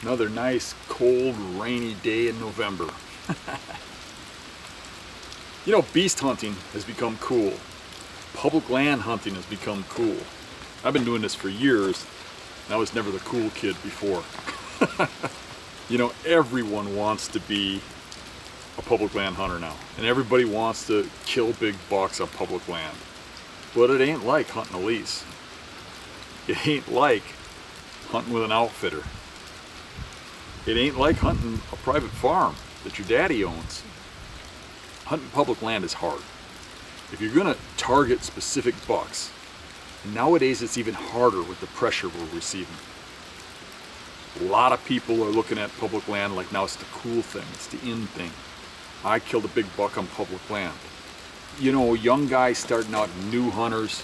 Another nice, cold, rainy day in November. You know, beast hunting has become cool. Public land hunting has become cool. I've been doing this for years, and I was never the cool kid before. You know, everyone wants to be a public land hunter now, and everybody wants to kill big bucks on public land. But it ain't like hunting a lease. It ain't like hunting with an outfitter. It ain't like hunting a private farm that your daddy owns. Hunting public land is hard. If you're gonna target specific bucks, nowadays it's even harder with the pressure we're receiving. A lot of people are looking at public land like now it's the cool thing, it's the in thing. I killed a big buck on public land. You know, young guys starting out, new hunters,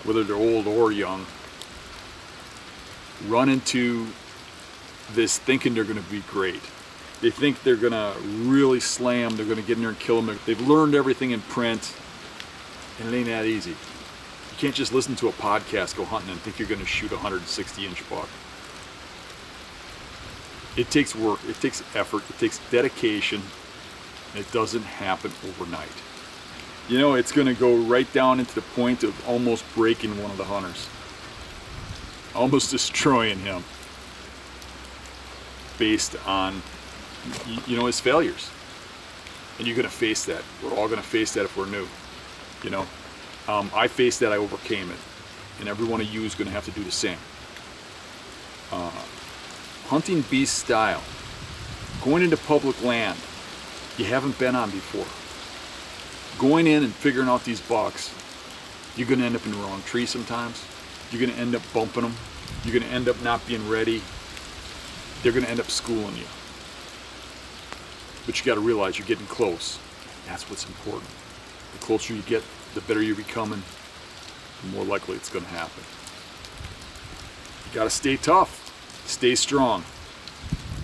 whether they're old or young, run into this thinking they're gonna be great. They think they're gonna really slam, they're gonna get in there and kill them. They've learned everything in print, and it ain't that easy. You can't just listen to a podcast, go hunting, and think you're gonna shoot a 160-inch buck. It takes work, it takes effort, it takes dedication, and it doesn't happen overnight. You know, it's gonna go right down into the point of almost breaking one of the hunters. Almost destroying him. Based on, you know, his failures. And you're gonna face that. We're all gonna face that if we're new. You know, I faced that, I overcame it. And every one of you is gonna have to do the same. Hunting beast style. Going into public land you haven't been on before. Going in and figuring out these bucks, you're gonna end up in the wrong tree sometimes. You're gonna end up bumping them. You're gonna end up not being ready. They're gonna end up schooling you. But you gotta realize you're getting close. That's what's important. The closer you get, the better you're becoming, the more likely it's gonna happen. You gotta stay tough, stay strong.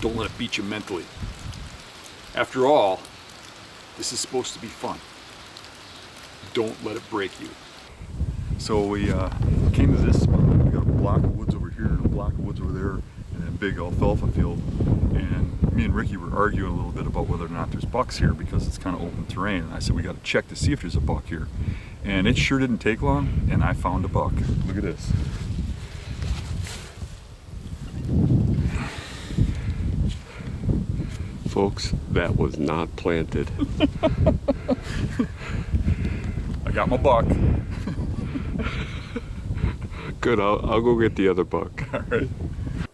Don't let it beat you mentally. After all, this is supposed to be fun. Don't let it break you. So we came to this spot. We got a block of woods over here and a block of woods over there, and a big alfalfa field. And me and Ricky were arguing a little bit about whether or not there's bucks here because it's kind of open terrain. And I said we got to check to see if there's a buck here. And it sure didn't take long, and I found a buck. Look at this. Folks, that was not planted. I got my buck. Good, I'll go get the other buck. All right.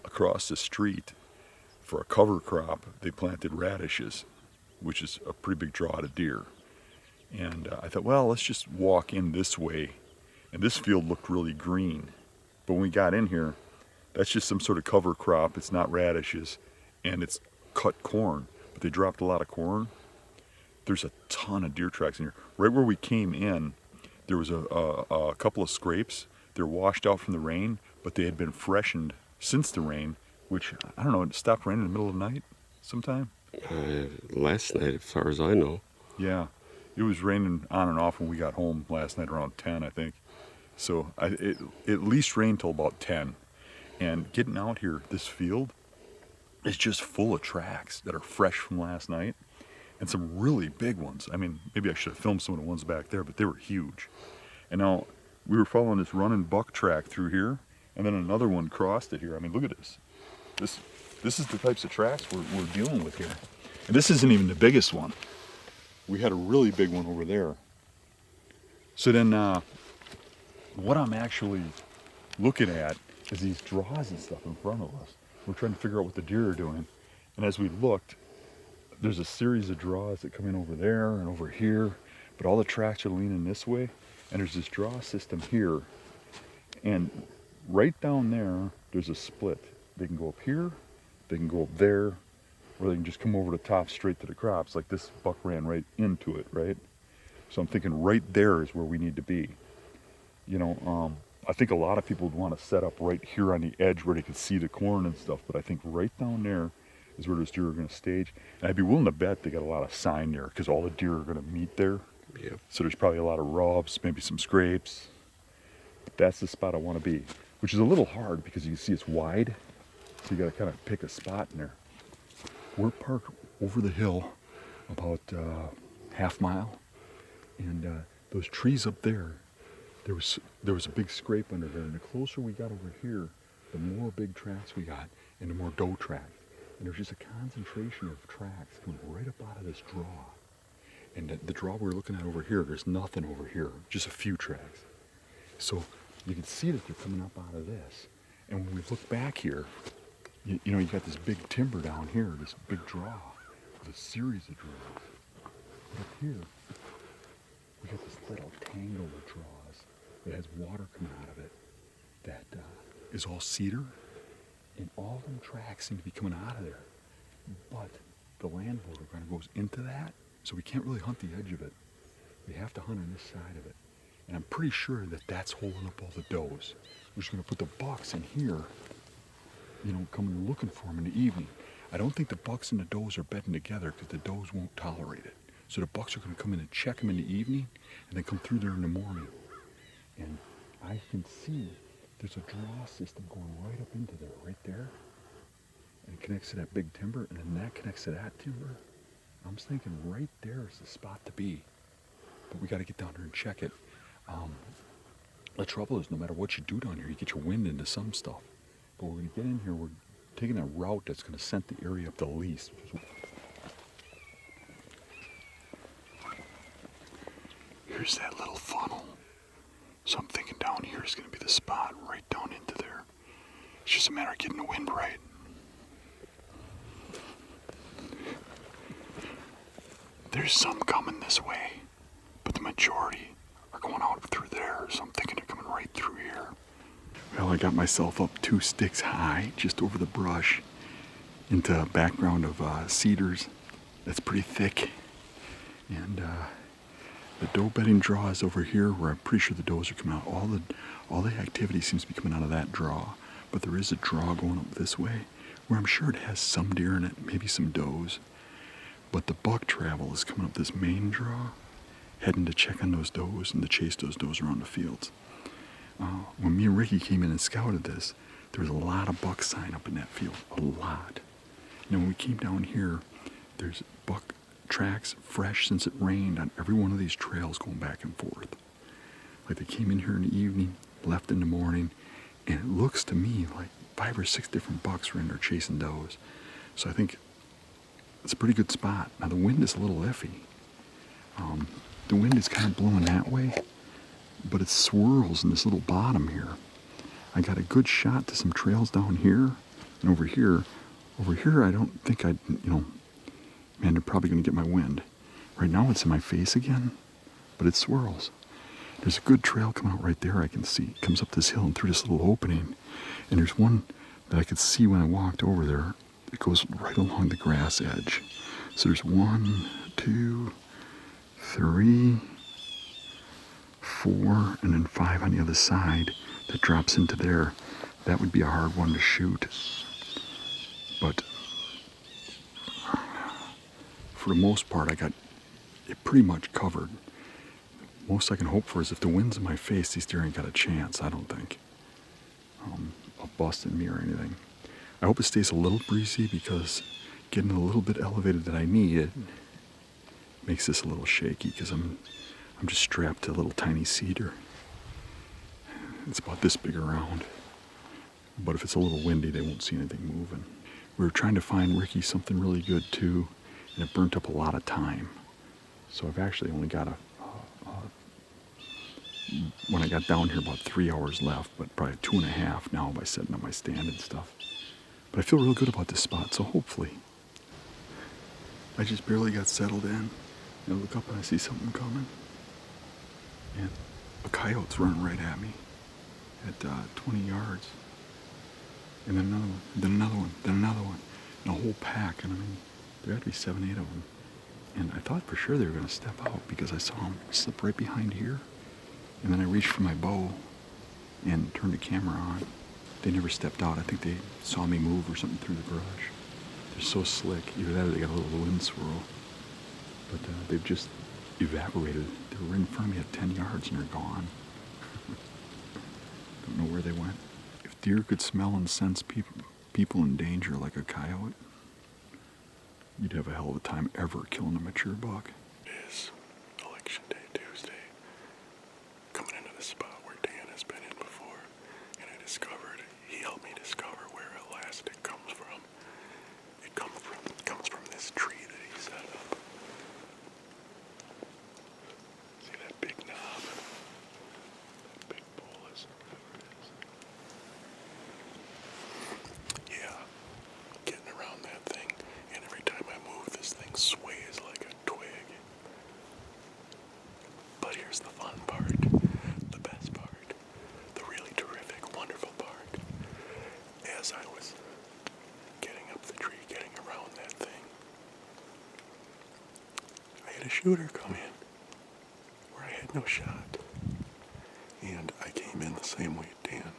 Across the street, for a cover crop, they planted radishes, which is a pretty big draw to deer. And I thought, well, let's just walk in this way. And this field looked really green. But when we got in here, that's just some sort of cover crop. It's not radishes, and it's cut corn. But they dropped a lot of corn. There's a ton of deer tracks in here. Right where we came in, there was a couple of scrapes. They're washed out from the rain, but they had been freshened since the rain, which, I don't know, it stopped raining in the middle of the night sometime? Last night, as far as I know. Yeah, it was raining on and off when we got home last night around 10, I think. So it at least rained till about 10. And getting out here, this field is just full of tracks that are fresh from last night. And some really big ones. I mean, maybe I should have filmed some of the ones back there, but they were huge. And now, we were following this running buck track through here, and then another one crossed it here. I mean, look at this. This is the types of tracks we're dealing with here. And this isn't even the biggest one. We had a really big one over there. So then, what I'm actually looking at is these draws and stuff in front of us. We're trying to figure out what the deer are doing. And as we looked, there's a series of draws that come in over there and over here, but all the tracks are leaning this way. And there's this draw system here, and right down there, there's a split. They can go up here, they can go up there, or they can just come over the top straight to the crops. Like this buck ran right into it, right? So I'm thinking right there is where we need to be. You know, I think a lot of people would want to set up right here on the edge where they can see the corn and stuff, but I think right down there is where those deer are going to stage. And I'd be willing to bet they got a lot of sign there because all the deer are going to meet there. Yep. So there's probably a lot of rubs, maybe some scrapes. But that's the spot I want to be, which is a little hard because you can see it's wide. So you got to kind of pick a spot in there. We're parked over the hill about half mile, and those trees up there, there was a big scrape under there, and the closer we got over here, the more big tracks we got, and the more doe tracks. And there's just a concentration of tracks coming right up out of this draw. And the draw we're looking at over here, there's nothing over here, just a few tracks. So you can see that they're coming up out of this. And when we look back here, you know, you got this big timber down here, this big draw with a series of draws. But up here, we got this little tangle of draws that has water coming out of it that is all cedar. And all them tracks seem to be coming out of there. But the land border kind of goes into that, so we can't really hunt the edge of it. We have to hunt on this side of it. And I'm pretty sure that that's holding up all the does. We're just going to put the bucks in here, you know, coming looking for them in the evening. I don't think the bucks and the does are bedding together because the does won't tolerate it. So the bucks are going to come in and check them in the evening and then come through there in the morning. And I can see there's a draw system going right up into there, right there. And it connects to that big timber, and then that connects to that timber. I'm just thinking right there is the spot to be. But we got to get down there and check it. The trouble is, no matter what you do down here, you get your wind into some stuff. But we're going to get in here, we're taking a route that's going to scent the area up the least. Here's that little funnel. So I'm thinking down here is going to be the spot, right down into there. It's just a matter of getting the wind right. There's some coming this way, but the majority are going out through there, so I'm thinking they're coming right through here. Well, I got myself up 2 sticks high, just over the brush, into a background of cedars that's pretty thick. And the doe bedding draw is over here, where I'm pretty sure the does are coming out. All the activity seems to be coming out of that draw, but there is a draw going up this way, where I'm sure it has some deer in it, maybe some does. But the buck travel is coming up this main draw, heading to check on those does and to chase those does around the fields. When me and Ricky came in and scouted this, there was a lot of buck sign up in that field, a lot. And when we came down here, there's buck tracks fresh since it rained on every one of these trails going back and forth. Like they came in here in the evening, left in the morning, and it looks to me like 5 or 6 different bucks were in there chasing does. So I think it's a pretty good spot. Now the wind is a little iffy. The wind is kind of blowing that way, but it swirls in this little bottom here. I got a good shot to some trails down here and over here. Over here, I don't think I'd, man, they're probably going to get my wind. Right now it's in my face again, but it swirls. There's a good trail coming out right there I can see. It comes up this hill and through this little opening. And there's one that I could see when I walked over there. It goes right along the grass edge. So there's 1, 2, 3, 4, and then 5 on the other side that drops into there. That would be a hard one to shoot. But for the most part, I got it pretty much covered. Most I can hope for is if the wind's in my face, these deer ain't got a chance, I don't think, of busting me or anything. I hope it stays a little breezy because getting a little bit elevated that I need it makes this a little shaky because I'm just strapped to a little tiny cedar. It's about this big around. But if it's a little windy, they won't see anything moving. We were trying to find Ricky something really good too, and it burnt up a lot of time. So I've actually only got when I got down here, about 3 hours left, but probably 2.5 now by setting up my stand and stuff. But I feel real good about this spot, so hopefully. I just barely got settled in, and I look up and I see something coming. And coyote's running right at me at 20 yards. And then another one, then another one, then another one. And a whole pack, and I mean, there had to be 7, 8 of them. And I thought for sure they were going to step out because I saw them slip right behind here. And then I reached for my bow and turned the camera on. They never stepped out. I think they saw me move or something through the brush. They're so slick. Either that or they got a little wind swirl. But they've just evaporated. They were in front of me at 10 yards and they're gone. Don't know where they went. If deer could smell and sense people in danger like a coyote, you'd have a hell of a time ever killing a mature buck. It is Election Day Tuesday. Coming into the spot where Dan has been in before, and he helped me discover where elastic comes from. It comes from this tree that he set up. See that big knob? That big bolus, or whatever it is. Yeah, getting around that thing, and every time I move, this thing sways like a twig. But here's the fun part, the best part, the really terrific, wonderful part. As I was getting up the tree, getting around that thing, I had a shooter come in where I had no shot. And I came in the same way Dan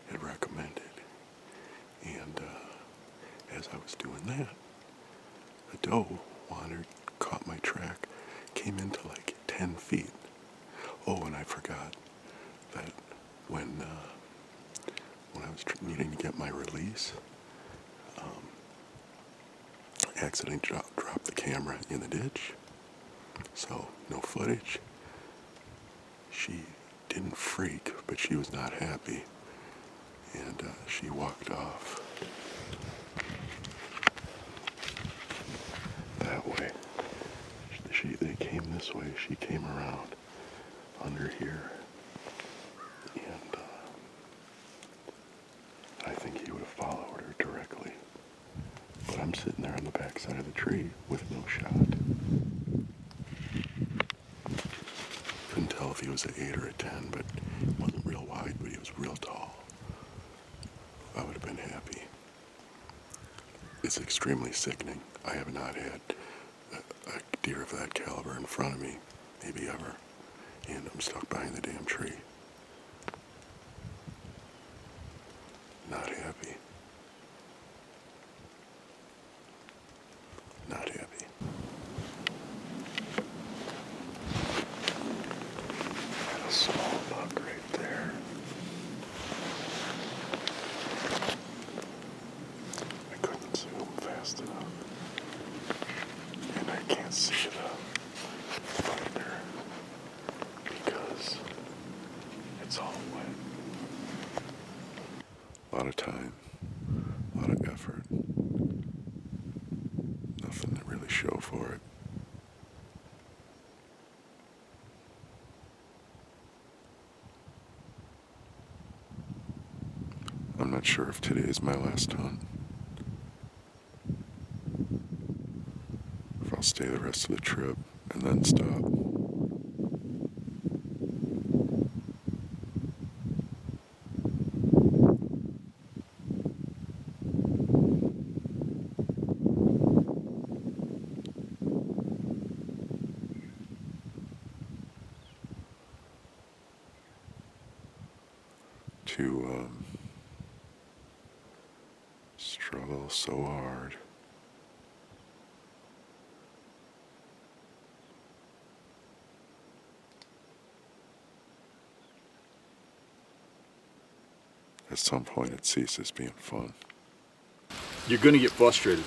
had recommended. And as I was doing that, a doe wandered, caught my track, came into like 10 feet. Oh, and I forgot that when I was needing to get my release, I accidentally dropped the camera in the ditch. So, no footage. She didn't freak, but she was not happy. And she walked off that way. They came this way. She came around under here. And I think he would have followed her directly. But I'm sitting there on the backside of the tree with no shot. Couldn't tell if he was an 8 or a 10, but he wasn't real wide, but he was real tall. I would have been happy. It's extremely sickening. I have not had a deer of that caliber in front of me, maybe ever, and I'm stuck behind the damn tree. Not happy. Not happy. Got a small buck right there. I couldn't zoom fast enough. And I can't see the finder because it's all wet. A lot of time, a lot of effort. Nothing to really show for it. I'm not sure if today is my last hunt. If I'll stay the rest of the trip and then stop. To struggle so hard. At some point it ceases being fun. You're going to get frustrated.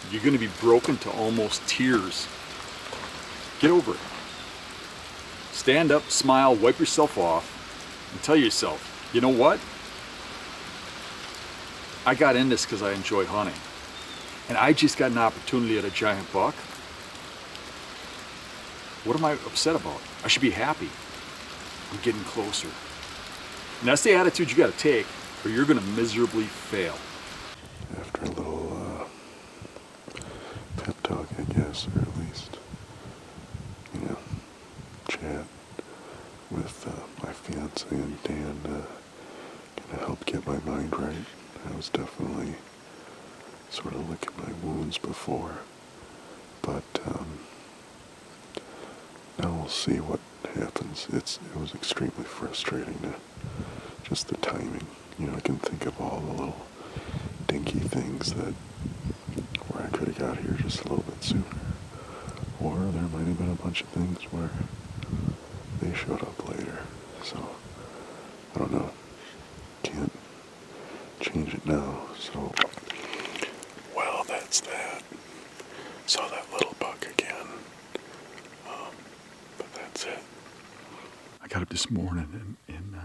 You're going to be broken to almost tears. Get over it. Stand up, smile, wipe yourself off, and tell yourself, you know what? I got in this because I enjoy hunting. And I just got an opportunity at a giant buck. What am I upset about? I should be happy. I'm getting closer. And that's the attitude you got to take, or you're going to miserably fail. After a little pep talk, I guess, or at least, chat with my fiance and Dan, kind of helped get my mind right. I was definitely sort of licking my wounds before, but now we'll see what happens. It was extremely frustrating to just the timing. I can think of all the little dinky things that where I could have got here just a little bit sooner, or there might have been a bunch of things where they showed up later. So I don't know. Can't change it now. out this morning, and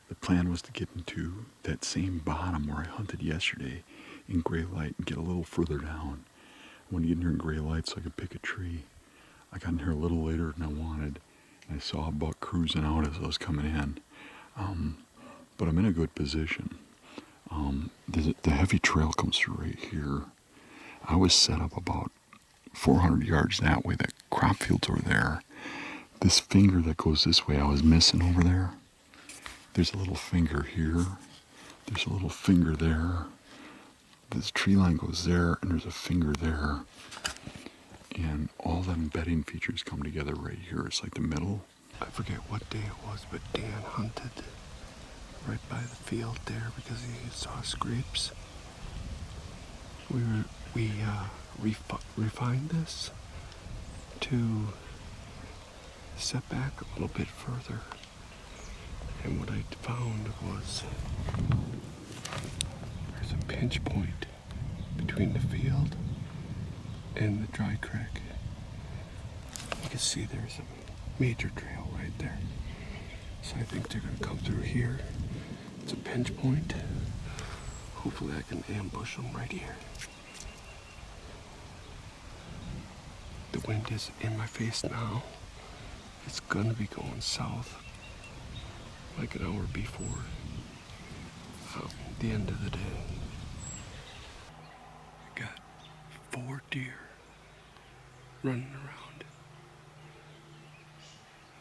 the plan was to get into that same bottom where I hunted yesterday in gray light and get a little further down. I wanted to get in here in gray light so I could pick a tree. I got in here a little later than I wanted, and I saw a buck cruising out as I was coming in. But I'm in a good position. The heavy trail comes through right here. I was set up about 400 yards that way. That crop fields over there. This finger that goes this way I was missing over there. There's a little finger here. There's a little finger there. This tree line goes there, and there's a finger there. And all them bedding features come together right here. It's like the middle. I forget what day it was, but Dan hunted right by the field there because he saw scrapes. We refined this to set back a little bit further, and what I found was there's a pinch point between the field and the dry creek. You can see there's a major trail right there. So I think they're gonna come through here. It's a pinch point. Hopefully I can ambush them right here. The wind is in my face now. It's gonna be going south like an hour before the end of the day. I got 4 deer running around.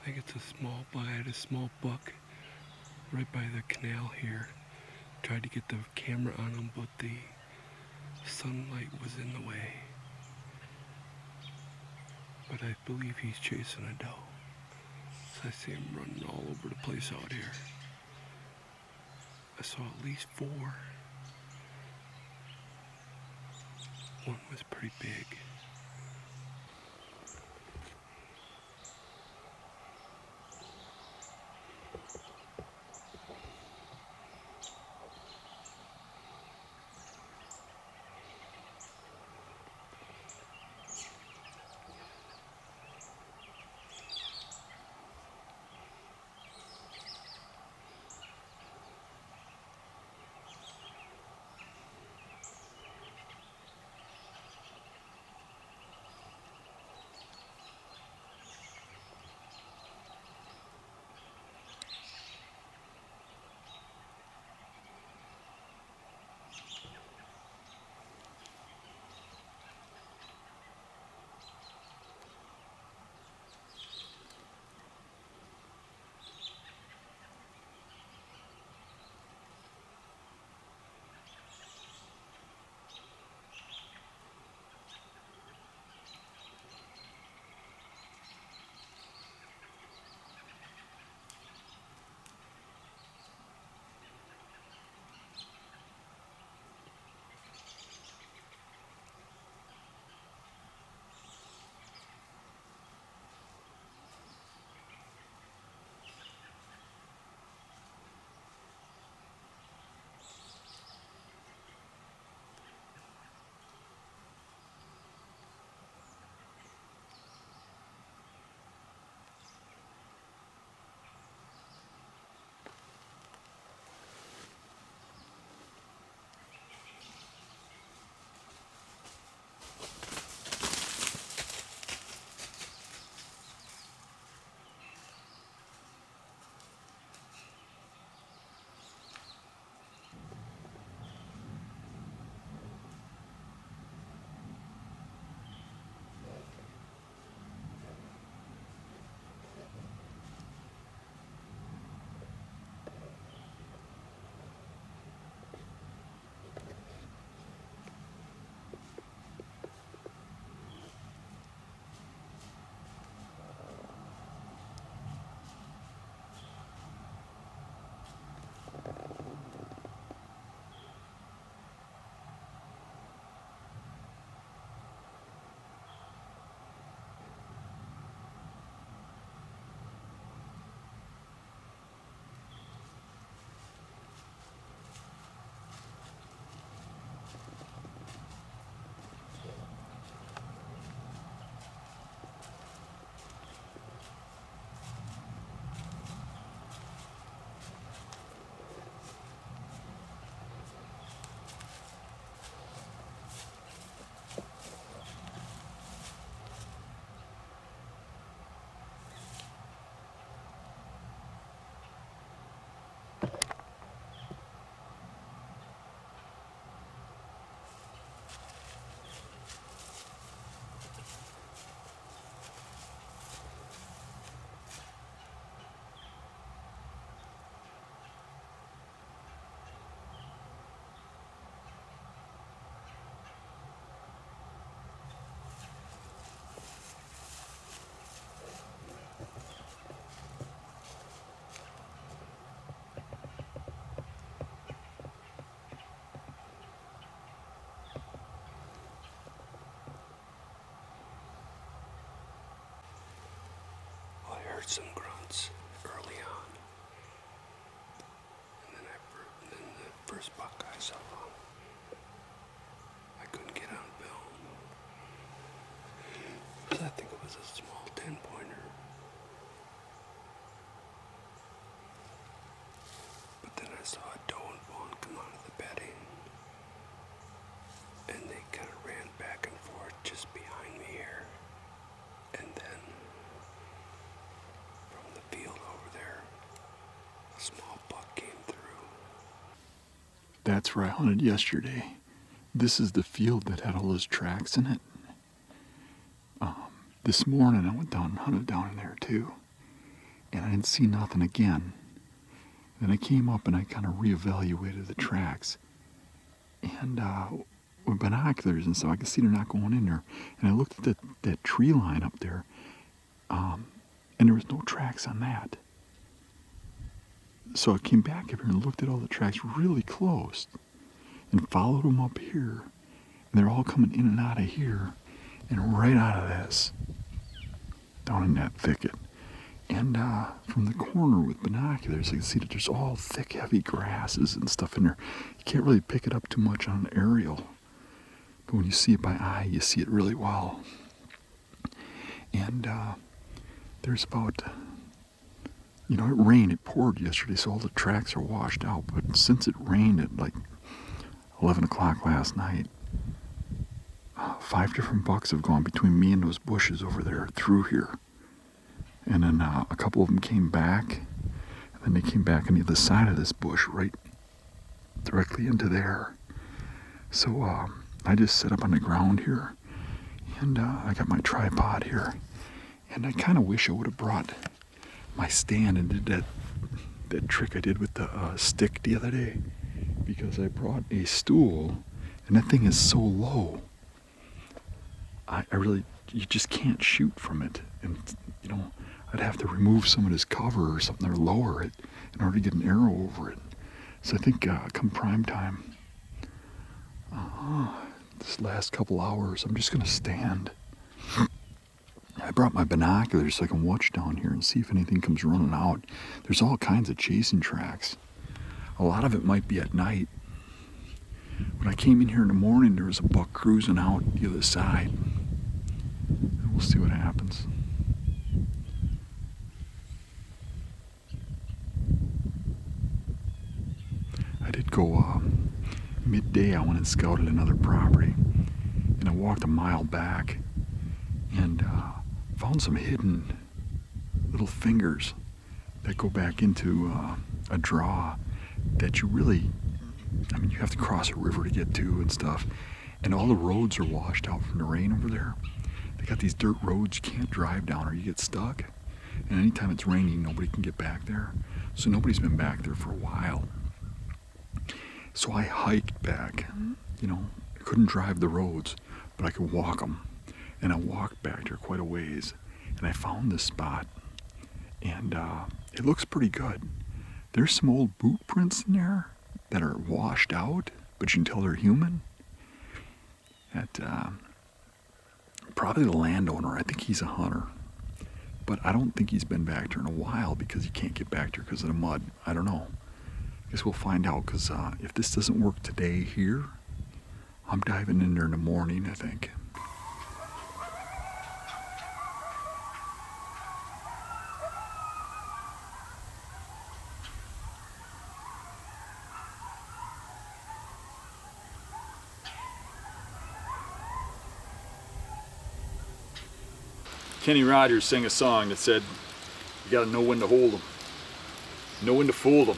I think it's a small buck right by the canal here. Tried to get the camera on him, but the sunlight was in the way. But I believe he's chasing a doe. So I see him running all over the place out here. I saw at least 4. One was pretty big. some grunts early on. And then the first buck I saw, I couldn't get on film. Because I think it was a small 10-pointer. But then I saw a doe and fawn come out of the bedding. And they kind of ran back and forth just behind me here. And then from the field over there, a small buck came through. That's where I hunted yesterday. This is the field that had all those tracks in it. This morning I went down and hunted down in there too. And I didn't see nothing again. Then I came up and I kind of reevaluated the tracks. And with binoculars and stuff, I could see they're not going in there. And I looked at that tree line up there, and there was no tracks on that. So I came back up here and looked at all the tracks really close and followed them up here. And they're all coming in and out of here and right out of this, down in that thicket. And from the corner with binoculars, I can see that there's all thick, heavy grasses and stuff in there. You can't really pick it up too much on an aerial. But when you see it by eye, you see it really well. And there's about, it rained, it poured yesterday, so all the tracks are washed out. But since it rained at like 11 o'clock last night, 5 different bucks have gone between me and those bushes over there through here. And then a couple of them came back, and then they came back on the other side of this bush, right directly into there. So I just set up on the ground here, and I got my tripod here. And I kind of wish I would have brought my stand and did that trick I did with the stick the other day, because I brought a stool, and that thing is so low. You just can't shoot from it. And, I'd have to remove some of this cover or something or lower it in order to get an arrow over it. So I think come prime time, this last couple hours, I'm just going to stand. I brought my binoculars so I can watch down here and see if anything comes running out. There's all kinds of chasing tracks. A lot of it might be at night. When I came in here in the morning, there was a buck cruising out the other side. And we'll see what happens. I did go midday. I went and scouted another property, and I walked a mile back and found some hidden little fingers that go back into a draw that you have to cross a river to get to and stuff. And all the roads are washed out from the rain over there. They got these dirt roads you can't drive down or you get stuck. And anytime it's raining, nobody can get back there. So nobody's been back there for a while. So I hiked back. I couldn't drive the roads, but I could walk them. And I walked back there quite a ways. And I found this spot. And it looks pretty good. There's some old boot prints in there that are washed out, but you can tell they're human. Probably the landowner. I think he's a hunter. But I don't think he's been back there in a while because he can't get back there because of the mud. I don't know. I guess we'll find out, because if this doesn't work today here, I'm diving in there in the morning, I think. Kenny Rogers sang a song that said, you gotta know when to hold them, know when to fold them,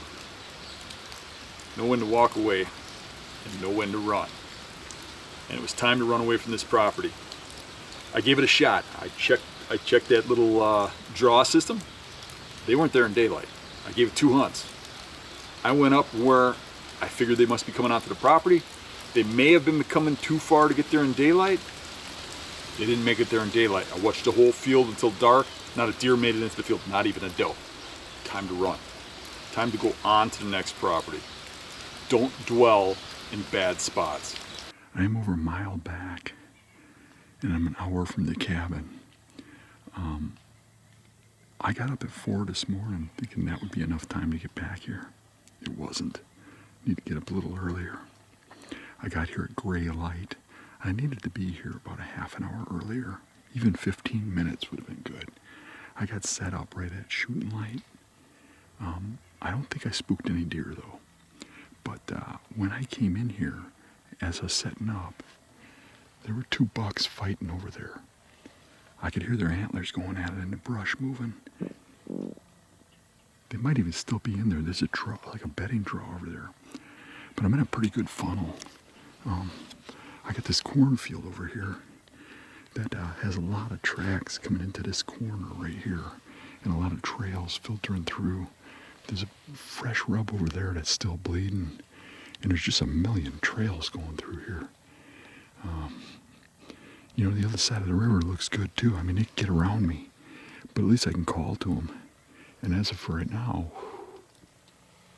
know when to walk away, and know when to run. And it was time to run away from this property. I gave it a shot. I checked that little draw system. They weren't there in daylight. I gave it 2 hunts. I went up where I figured they must be coming onto the property. They may have been coming too far to get there in daylight. They didn't make it there in daylight. I watched the whole field until dark. Not a deer made it into the field, not even a doe. Time to run. Time to go on to the next property. Don't dwell in bad spots. I'm over a mile back, and I'm an hour from the cabin. I got up at 4 this morning thinking that would be enough time to get back here. It wasn't. Need to get up a little earlier. I got here at gray light. I needed to be here about a half an hour earlier. Even 15 minutes would have been good. I got set up right at shooting light. I don't think I spooked any deer though. But when I came in here, as I was setting up, there were 2 bucks fighting over there. I could hear their antlers going at it and the brush moving. They might even still be in there. There's a draw, like a bedding draw over there. But I'm in a pretty good funnel. I got this cornfield over here that has a lot of tracks coming into this corner right here, and a lot of trails filtering through. There's a fresh rub over there that's still bleeding, and there's just a million trails going through here. You know, the other side of the river looks good too. I mean, they can get around me, but at least I can call to them. And as of for right now,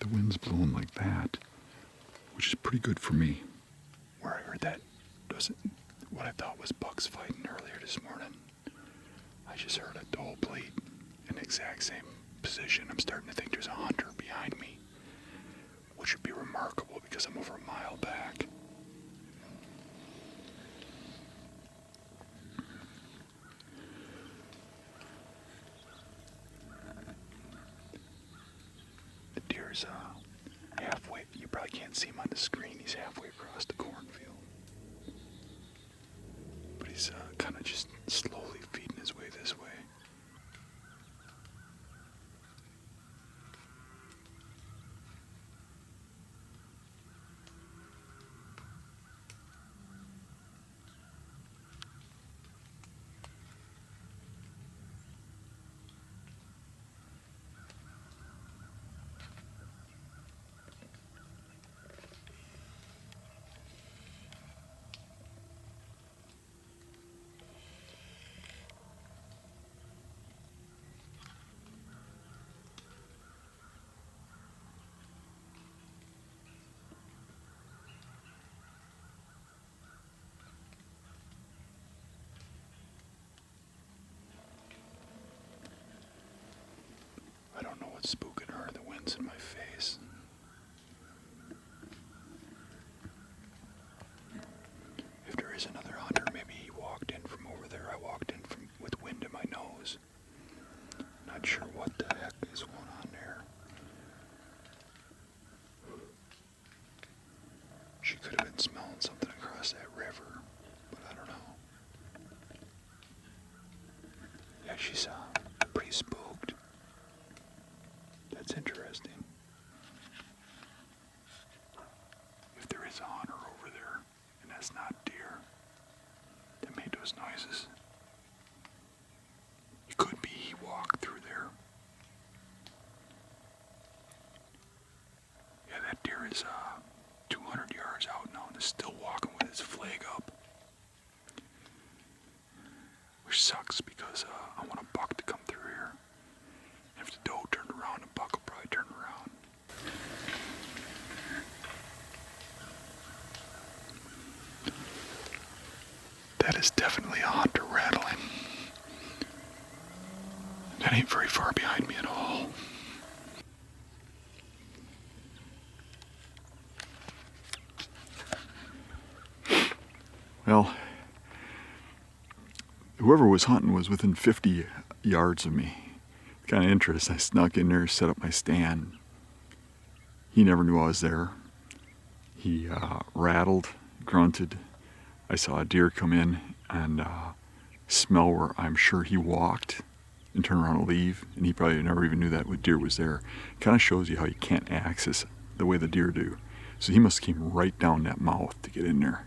the wind's blowing like that, which is pretty good for me. Where I heard that doesn't what I thought was bucks fighting earlier this morning. I just heard a doe bleat in the exact same position. I'm starting to think there's a hunter behind me, which would be remarkable because I'm over a mile back. The deer's halfway. You probably can't see him on the screen. He's halfway across the cornfield. But he's kind of just slowly feeding his way this way. I don't know what's spooking her. The wind's in my face. If there is another hunter, maybe he walked in from over there. I walked in from with wind in my nose. Not sure what the heck is going on there. She could have been smelling something across that river, but I don't know. Yeah, she's pretty spooked. That's interesting. If there is a hunter over there, and that's not deer that made those noises, it could be he walked through there. Yeah, that deer is 200 yards out now and is still walking with his flag up. Which sucks because I want a buck to come through here. If the doe turned around, the buck will probably turn around. That is definitely a hunter rattling. That ain't very far behind me at all. Well, whoever was hunting was within 50 yards of me. Kind of interesting. I snuck in there, set up my stand. He never knew I was there. He rattled, grunted. I saw a deer come in and smell where I'm sure he walked and turn around and leave, and he probably never even knew that deer was there. Kind of shows you how you can't access the way the deer do. So he must have came right down that mouth to get in there.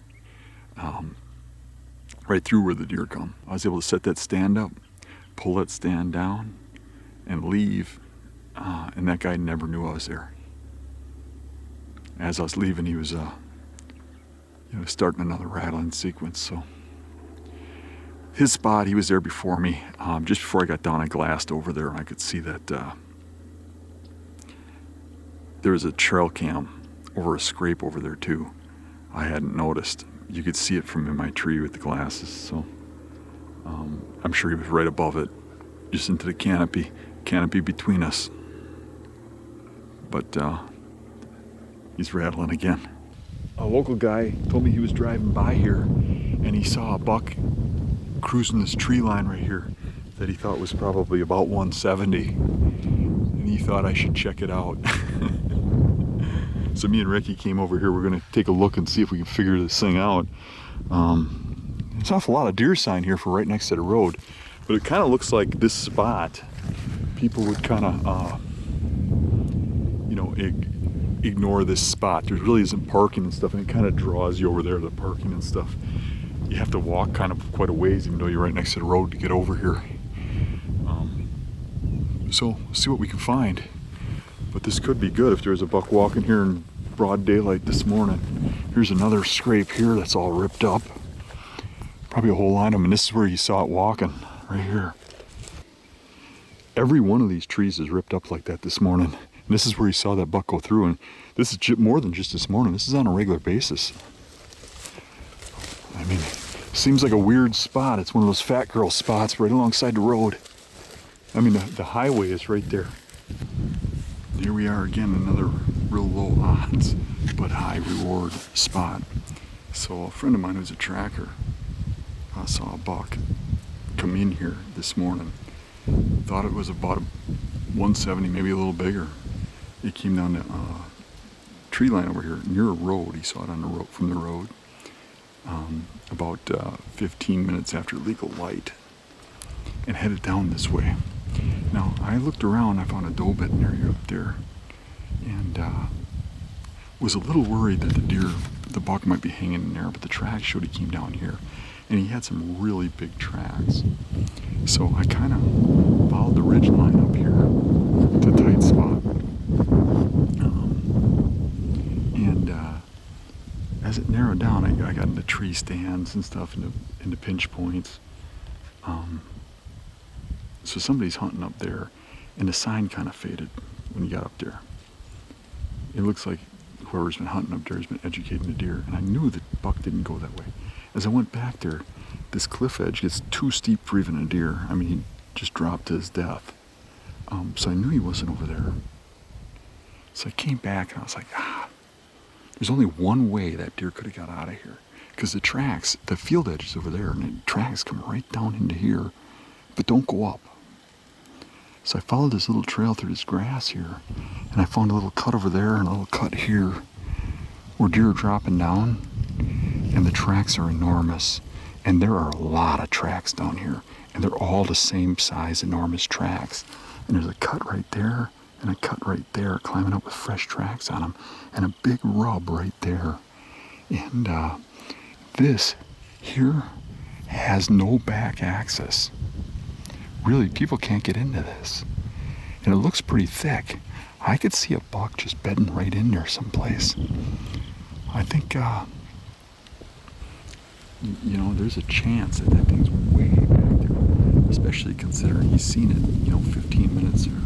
Right through where the deer come. I was able to set that stand up, pull that stand down, and leave, and that guy never knew I was there. As I was leaving, he was starting another rattling sequence. So his spot, he was there before me. Just before I got down, I glassed over there, and I could see that there was a trail cam over a scrape over there too. I hadn't noticed. You could see it from in my tree with the glasses, so I'm sure he was right above it. just into the canopy between us. But he's rattling again. A local guy told me he was driving by here and he saw a buck cruising this tree line right here that he thought was probably about 170, and he thought I should check it out. So me and Ricky came over here. We're gonna take a look and see if we can figure this thing out. There's an awful lot of deer sign here for right next to the road, but it kind of looks like this spot people would kind of ignore this spot. There really isn't parking and stuff, and it kind of draws you over there, the parking and stuff. You have to walk kind of quite a ways, even though you're right next to the road, to get over here. So see what we can find. But this could be good if there's a buck walking here in broad daylight this morning. Here's another scrape here that's all ripped up. Probably a whole line of them, and this is where you saw it walking, right here. Every one of these trees is ripped up like that this morning. And this is where you saw that buck go through, and this is more than just this morning. This is on a regular basis. I mean, seems like a weird spot. It's one of those fat girl spots right alongside the road. I mean, the highway is right there. Here we are again, another real low odds but high reward spot. So a friend of mine who's a tracker saw a buck come in here this morning. Thought it was about 170, maybe a little bigger. It came down the tree line over here near a road. He saw it on the road, from the road, about 15 minutes after legal light, and headed down this way. Now I looked around. I found a doe bedding area up there, and was a little worried that the buck might be hanging in there, but the tracks showed he came down here, and he had some really big tracks. So I kind of followed the ridge line up here to a tight spot, and as it narrowed down, I got into tree stands and stuff, into pinch points. So somebody's hunting up there, and the sign kind of faded when he got up there. It looks like whoever's been hunting up there has been educating the deer, and I knew the buck didn't go that way. As I went back there, this cliff edge gets too steep for even a deer. I mean, he just dropped to his death. So I knew he wasn't over there. So I came back and I was like, there's only one way that deer could have got out of here. Because the tracks, the field edge is over there, and the tracks come right down into here, but don't go up. So I followed this little trail through this grass here, and I found a little cut over there and a little cut here where deer are dropping down, and the tracks are enormous. And there are a lot of tracks down here, and they're all the same size, enormous tracks. And there's a cut right there and a cut right there, climbing up with fresh tracks on them, and a big rub right there. And this here has no back access. Really, people can't get into this. And it looks pretty thick. I could see a buck just bedding right in there someplace. I think, there's a chance that thing's way back there, especially considering he's seen it, 15 minutes or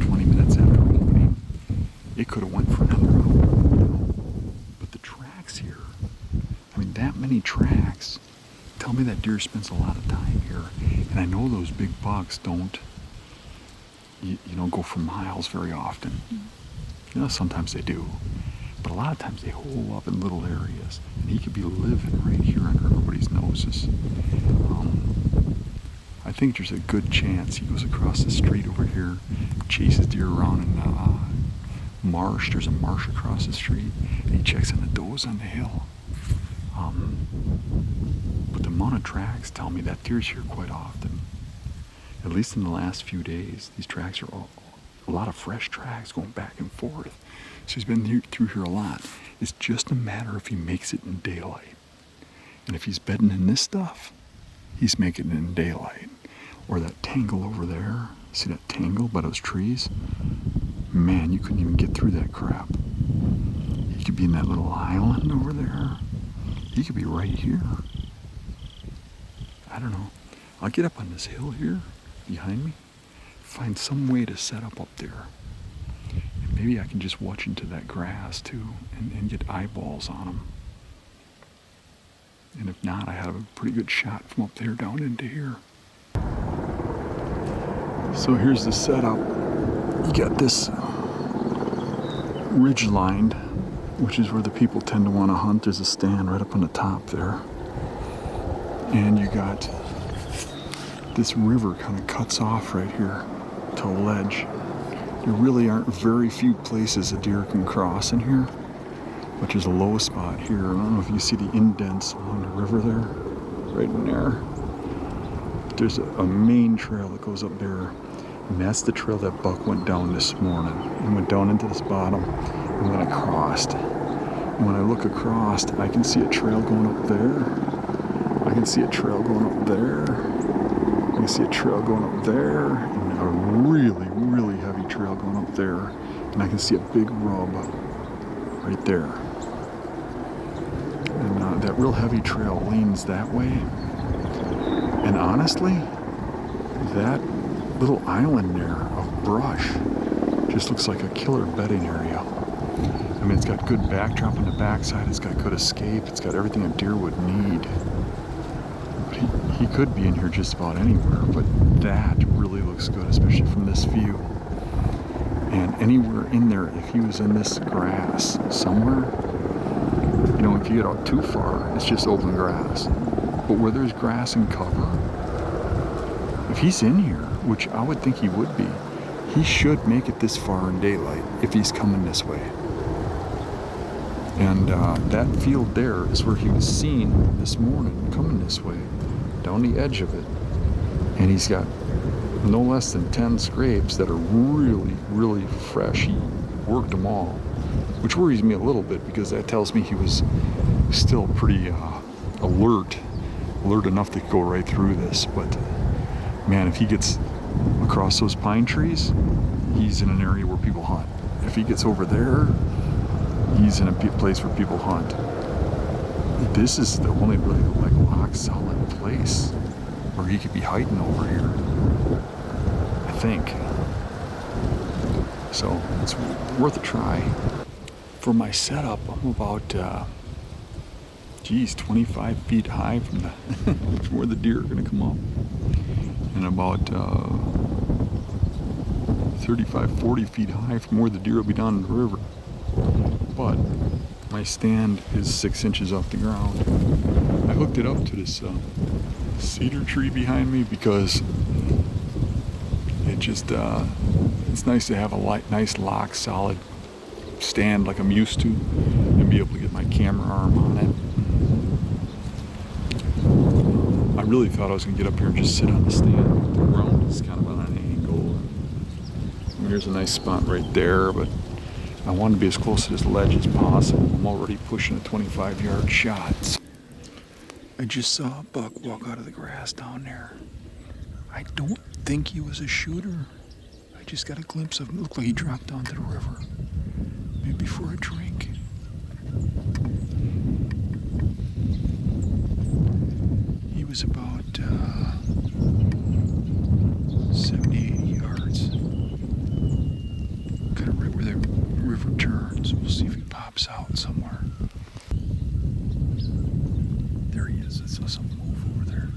20 minutes after opening. It could have went for another hour, But the tracks here, that many tracks, tell me that deer spends a lot of time here. And I know those big bucks don't, go for miles very often. Sometimes they do. But a lot of times they hole up in little areas. And he could be living right here under everybody's noses. I think there's a good chance he goes across the street over here, chases deer around in marsh. There's a marsh across the street. And he checks on the does on the hill. But the amount of tracks tell me that deer's here quite often. At least in the last few days, these tracks are a lot of fresh tracks going back and forth. So he's been through here a lot. It's just a matter if he makes it in daylight. And if he's bedding in this stuff, he's making it in daylight. Or that tangle over there. See that tangle by those trees? Man, you couldn't even get through that crap. He could be in that little island over there. He could be right here. I don't know. I'll get up on this hill here behind me, find some way to set up there. And maybe I can just watch into that grass too and get eyeballs on him. And if not, I have a pretty good shot from up there down into here. So here's the setup. You got this ridge lined, which is where the people tend to want to hunt. There's a stand right up on the top there. And you got this river kind of cuts off right here to a ledge. There really aren't very few places a deer can cross in here, but there's a low spot here. I don't know if you see the indents along the river there, right in there. There's a main trail that goes up there, and that's the trail that buck went down this morning. He went down into this bottom and went across. And when I look across, I can see a trail going up there. I can see a trail going up there. I can see a trail going up there, and a really, really heavy trail going up there. And I can see a big rub right there. And that real heavy trail leans that way. And honestly, that little island there of brush just looks like a killer bedding area. I mean, it's got good backdrop on the backside, it's got good escape, it's got everything a deer would need. But he could be in here just about anywhere, but that really looks good, especially from this view. And anywhere in there, if he was in this grass somewhere, you know, if you get out too far, it's just open grass. But where there's grass and cover, if he's in here, which I would think he would be, he should make it this far in daylight if he's coming this way. And that field there is where he was seen this morning coming this way, down the edge of it. And he's got no less than 10 scrapes that are really, really fresh. He worked them all, which worries me a little bit because that tells me he was still pretty alert enough to go right through this. But man, if he gets across those pine trees, he's in an area where people hunt. If he gets over there, he's in a place where people hunt. This is the only really like rock solid place where he could be hiding over here, I think. So it's worth a try. For my setup, I'm about 25 feet high from the from where the deer are going to come up, and about 35, 40 feet high from where the deer will be down in the river. But my stand is 6 inches off the ground. I hooked it up to this cedar tree behind me because it just it's nice to have a nice lock solid stand like I'm used to, and be able to get my camera arm on it. I really thought I was going to get up here and just sit on the stand. The ground is kind of on an angle. And here's a nice spot right there, but I want to be as close to this ledge as possible. I'm already pushing a 25-yard shot. I just saw a buck walk out of the grass down there. I don't think he was a shooter. I just got a glimpse of him. It looked like he dropped down to the river. Maybe for a drink. He was about 70, 80 yards. Kind of right where the river turns. We'll see if he pops out somewhere. There he is. I saw something move over there.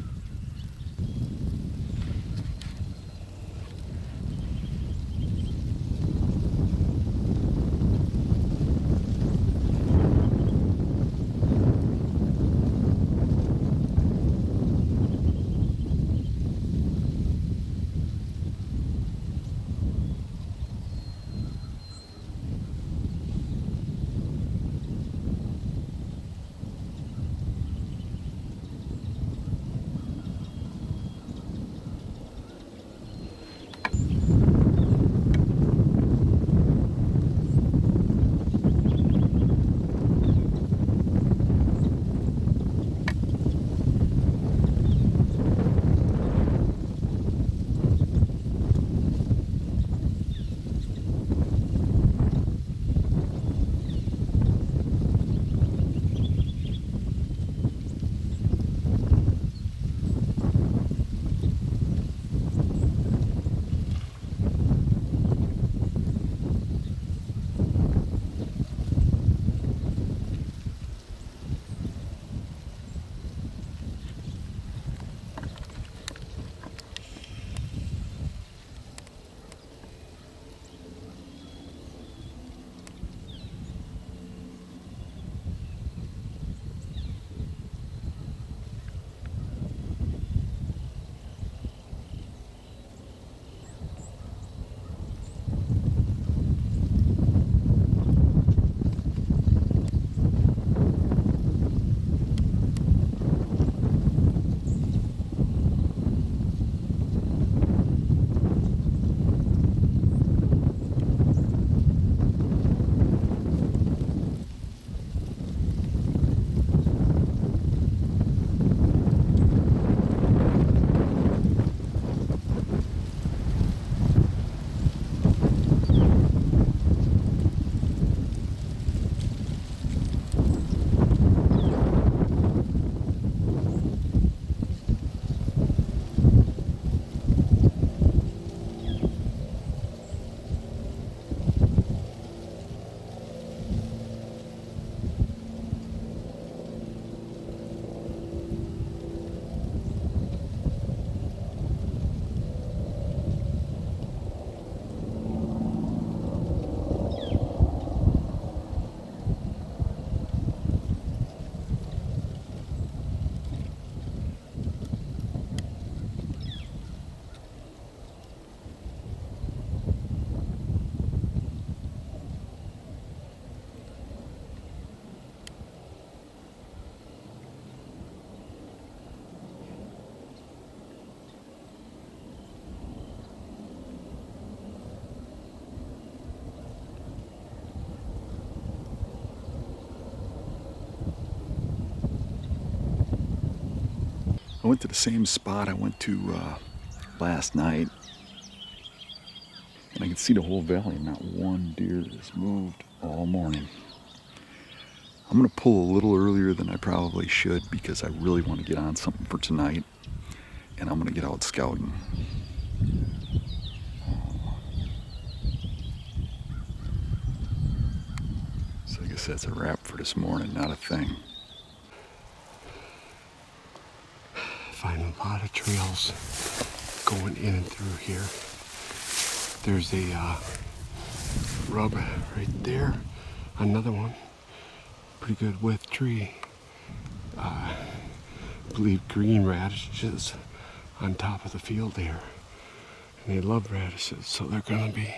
I went to the same spot I went to last night, and I can see the whole valley. Not one deer has moved all morning. I'm gonna pull a little earlier than I probably should because I really want to get on something for tonight, and I'm gonna get out scouting. So I guess that's a wrap for this morning, not a thing. Finding a lot of trails going in and through here. There's a rub right there, another one, pretty good width tree. I believe green radishes on top of the field there, and they love radishes, so they're gonna be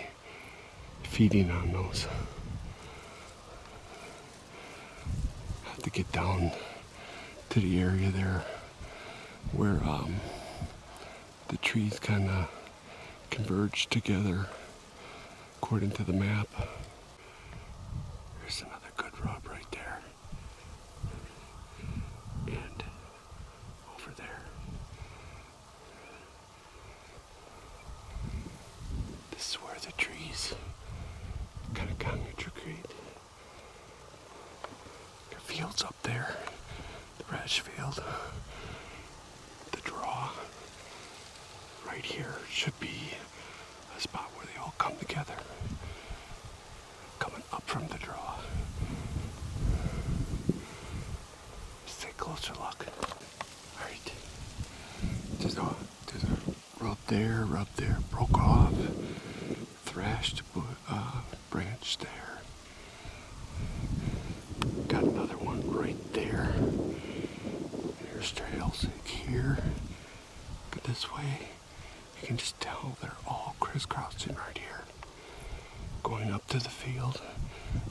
feeding on those. Have to get down to the area there where the trees kind of converge together according to the map. There's another good rub right there. And over there. This is where the trees kind of congregate. There are fields up there, the radish field. The draw right here should be a spot where they all come together. Coming up from the draw. Let's take a closer look. Alright. There's a rub there, broke off. Thrashed branch there. Got another one right there. There's trails here. But this way, you can just tell they're all crisscrossing right here. Going up to the field,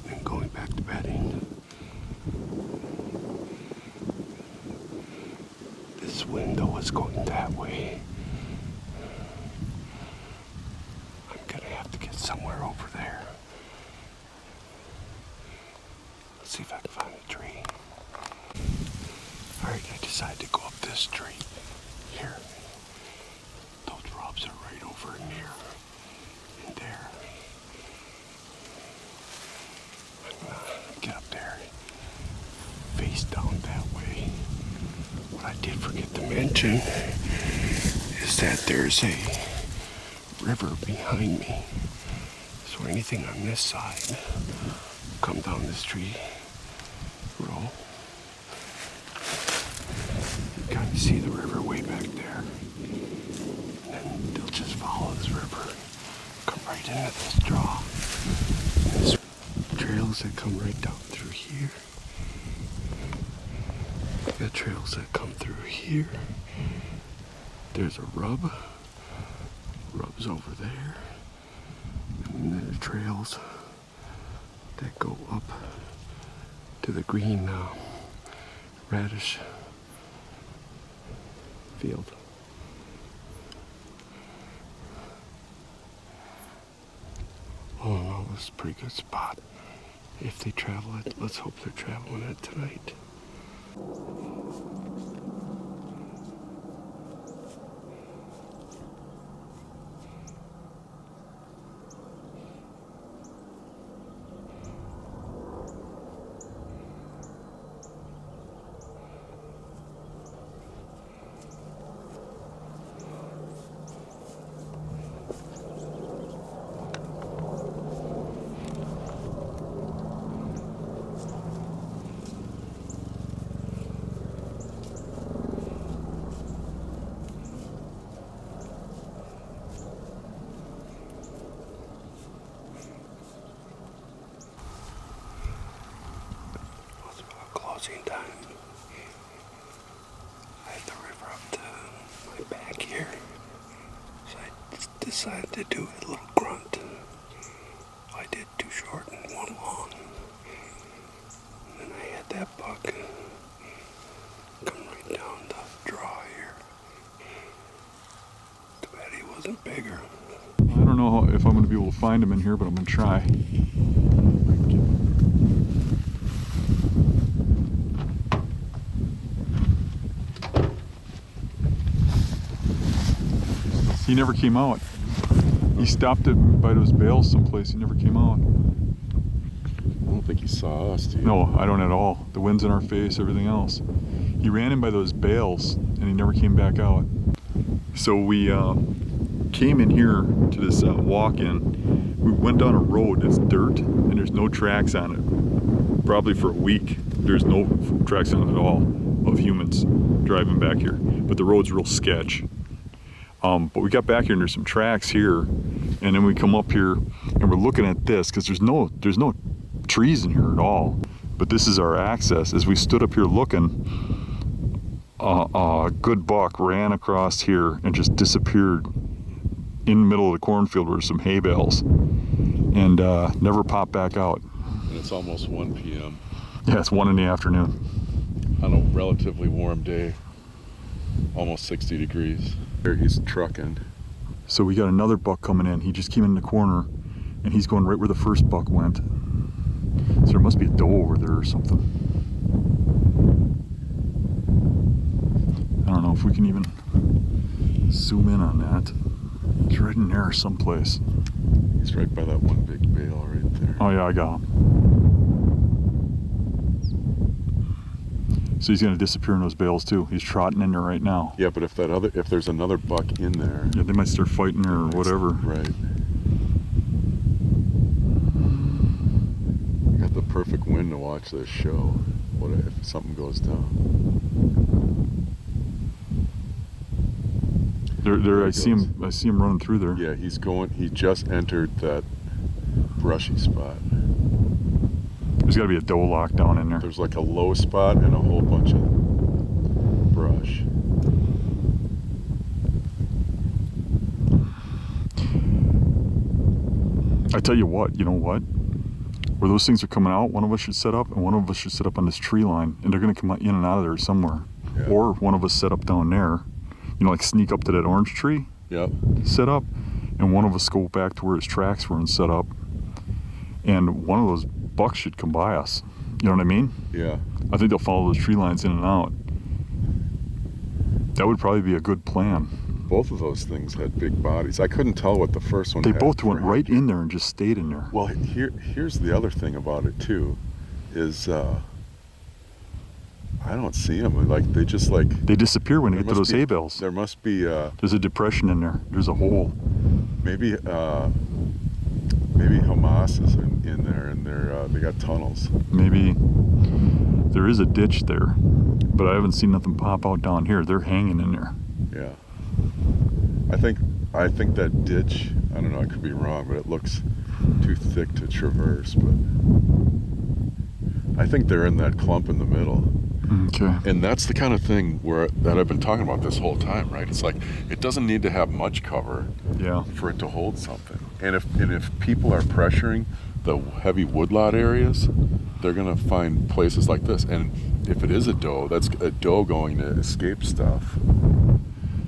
and going back to bedding. This window is going that way. I'm gonna have to get somewhere over there. Let's see if I can find a tree. Alright, I decided to go up this tree. Here. Those rubs are right over near in there. I'm gonna get up there, face down that way. What I did forget to mention is that there's a river behind me. So anything on this side, come down this tree row. You kind of see the river way back there. And then they'll just follow this river, come right into this draw. And there's trails that come right down through here. Got trails that come through here. There's a rub. Rub's over there. And then there's trails that go up to the green radish field. Oh no, this is a pretty good spot. If they travel it, let's hope they're traveling it tonight. Closing time. I have the river up to my back here, so I just decided to do a little grunt. I did two short and one long, and then I had that buck come right down the draw here. Too bad he wasn't bigger. I don't know if I'm going to be able to find him in here, but I'm going to try. He never came out. He stopped it by those bales someplace. He never came out. I don't think he saw us, do you? No, I don't at all. The wind's in our face, everything else. He ran in by those bales and he never came back out. So we came in here to this walk-in. We went down a road that's dirt and there's no tracks on it. Probably for a week. There's no tracks on it at all of humans driving back here. But the road's real sketch. But we got back here and there's some tracks here. And then we come up here and we're looking at this because there's no trees in here at all. But this is our access. As we stood up here looking, a good buck ran across here and just disappeared in the middle of the cornfield where there's some hay bales and never popped back out. And it's almost 1 p.m. Yeah, it's 1 in the afternoon. on a relatively warm day, almost 60 degrees. There he's trucking. So we got another buck coming in. He just came in the corner and he's going right where the first buck went. So there must be a doe over there or something. I don't know if we can even zoom in on that. It's right in there someplace. He's right by that one big bale right there. Oh yeah, I got him. So he's gonna disappear in those bales too. He's trotting in there right now. Yeah, but if there's another buck in there, Yeah, they might start fighting or whatever. Right. You got the perfect wind to watch this show. What if something goes down? There, I see him running through there. Yeah, he just entered that brushy spot. There's got to be a doe lock down in there. There's like a low spot and a whole bunch of brush. I tell you what, you know what? Where those things are coming out, one of us should set up, and one of us should set up on this tree line, and they're going to come in and out of there somewhere. Yeah. Or one of us set up down there, you know, like sneak up to that orange tree, Yep. set up, and one of us go back to where his tracks were and set up, and one of those bucks should come by us. You know what I mean? Yeah. I think they'll follow those tree lines in and out. That would probably be a good plan. Both of those things had big bodies. I couldn't tell what the first one They had. both went right in there and just stayed in there. Well, here's the other thing about it too, is I don't see them. Like they just like. They disappear when they There get to must those be- hay bales. There must be There's a depression in there. There's a hole. maybe Hamas is in there and they got tunnels. Maybe there is a ditch there, but I haven't seen nothing pop out down here. They're hanging in there. Yeah. I think that ditch, I don't know, I could be wrong, but it looks too thick to traverse, but I think they're in that clump in the middle. Okay. And that's the kind of thing that I've been talking about this whole time, right? It's like it doesn't need to have much cover Yeah. for it to hold something. And if people are pressuring the heavy woodlot areas, they're gonna find places like this. And if it is a doe, that's a doe going to escape stuff.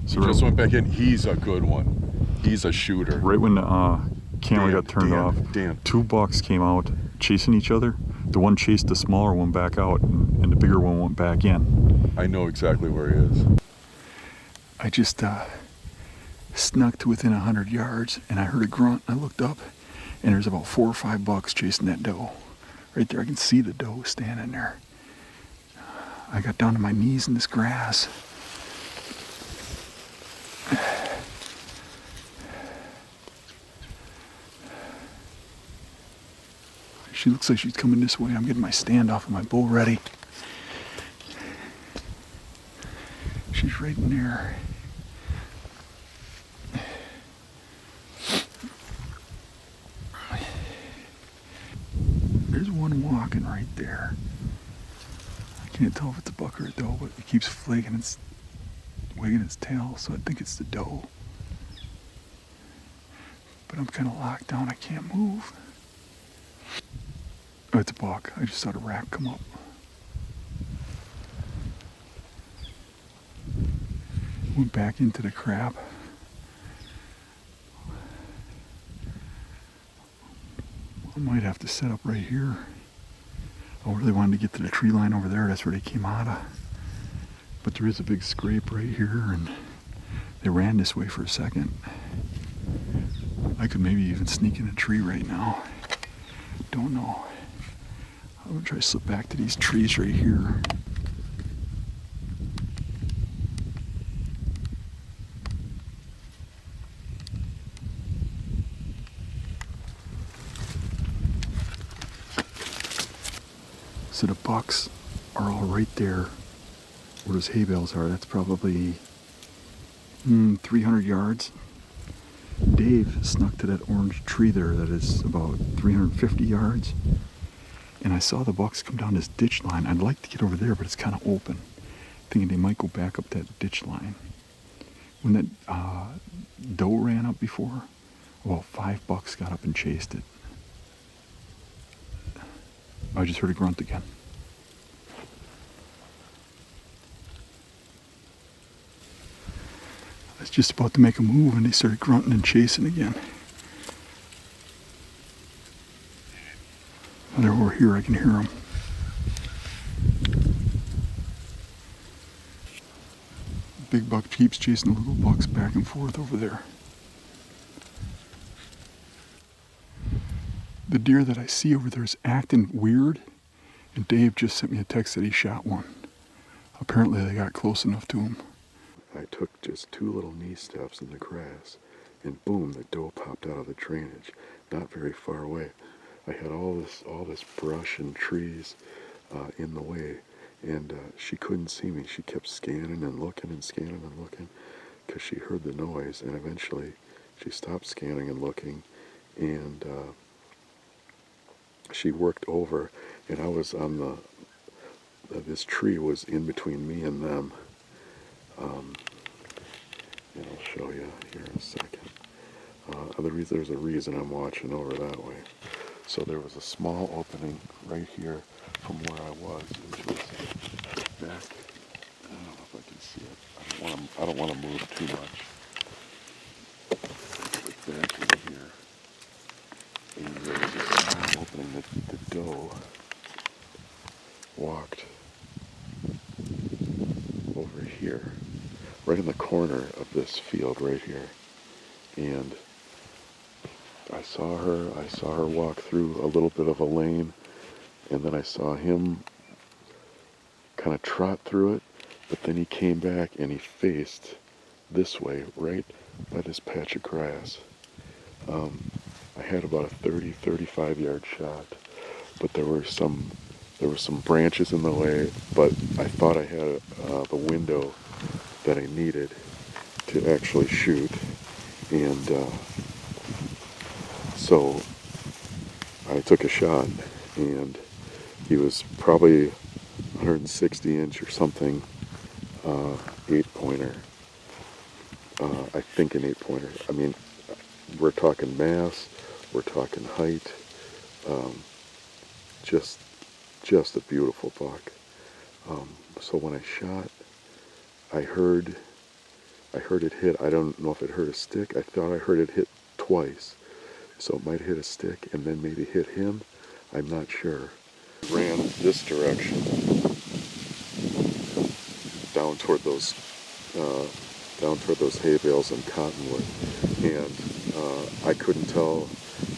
So He just went back in. He's a good one. He's a shooter. right when the camera Dan, got turned Dan, off, Dan. 2 bucks came out chasing each other. The one chased the smaller one back out, and the bigger one went back in. I know exactly where he is. I just snuck to within 100 yards, and I heard a grunt. I looked up, and there's about 4 or 5 bucks chasing that doe. Right there, I can see the doe standing there. I got down to my knees in this grass. She looks like she's coming this way. I'm getting my standoff and my bow ready. She's right in there. There's one walking right there. I can't tell if it's a buck or a doe, but it keeps wagging its tail, so I think it's the doe. But I'm kind of locked down. I can't move. Oh, it's a buck. I just saw the rack come up. Went back into the crap. I might have to set up right here. I really wanted to get to the tree line over there. That's where they came out of. But there is a big scrape right here, and They ran this way for a second. I could maybe even sneak in a tree right now. Don't know. I'm gonna try to slip back to these trees right here. So the bucks are all right there where those hay bales are. That's probably 300 yards. Dave snuck to that orange tree there that is about 350 yards. And I saw the bucks come down this ditch line. I'd like to get over there, but it's kind of open. Thinking they might go back up that ditch line. When that doe ran up before, about 5 bucks got up and chased it. I just heard a grunt again. I was just about to make a move and they started grunting and chasing again. And they're over here, I can hear them. Big buck keeps chasing the little bucks back and forth over there. The deer that I see over there is acting weird, and Dave just sent me a text that he shot one. Apparently they got close enough to him. I took just 2 little knee steps in the grass, and boom, the doe popped out of the drainage, not very far away. I had all this brush and trees in the way, and she couldn't see me. She kept scanning and looking and scanning and looking because she heard the noise, and eventually she stopped scanning and looking, and she worked over, and I was on this tree was in between me and them. And I'll show you here in a second. There's a reason I'm watching over that way. So there was a small opening right here from where I was, which was back. I don't know if I can see it. I don't want to move too much. But back in here, and there was a small opening that the doe walked over here, right in the corner of this field right here. And I saw her walk through a little bit of a lane, and then I saw him kind of trot through it, but then he came back and he faced this way, right by this patch of grass. I had about a 35 yard shot, but there were some branches in the way, but I thought I had the window that I needed to actually shoot, and so I took a shot, and he was probably 160 inch or something, 8-pointer. I think an 8-pointer. I mean, we're talking mass, we're talking height, just a beautiful buck. So when I shot, I heard it hit. I don't know if it hurt a stick. I thought I heard it hit twice. So it might hit a stick and then maybe hit him. I'm not sure. Ran this direction down toward those hay bales and cottonwood, and I couldn't tell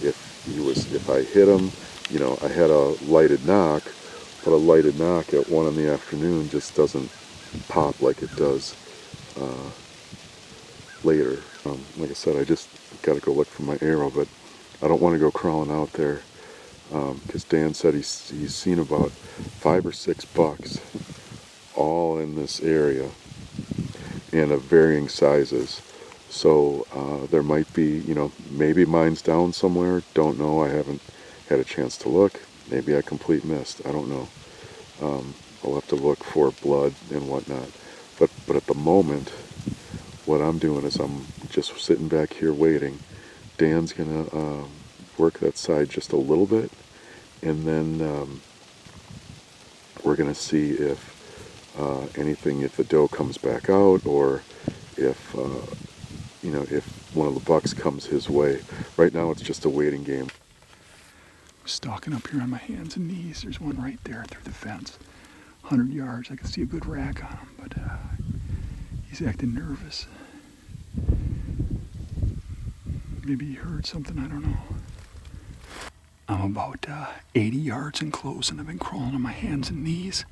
if I hit him. You know, I had a lighted knock, but a lighted knock at 1 in the afternoon just doesn't pop like it does later. Like I said, I just got to go look for my arrow, but I don't want to go crawling out there because Dan said he's seen about 5 or 6 bucks all in this area and of varying sizes. So there might be, you know, maybe mine's down somewhere. Don't know. I haven't had a chance to look. Maybe I complete missed. I don't know. I'll have to look for blood and whatnot. But at the moment, what I'm doing is I'm just sitting back here waiting. Dan's gonna work that side just a little bit, and then we're gonna see if if the doe comes back out, or if if one of the bucks comes his way. Right now, it's just a waiting game. I'm stalking up here on my hands and knees. There's one right there through the fence. 100 yards. I can see a good rack on him, but he's acting nervous. Maybe he heard something, I don't know. I'm about 80 yards and close, and I've been crawling on my hands and knees.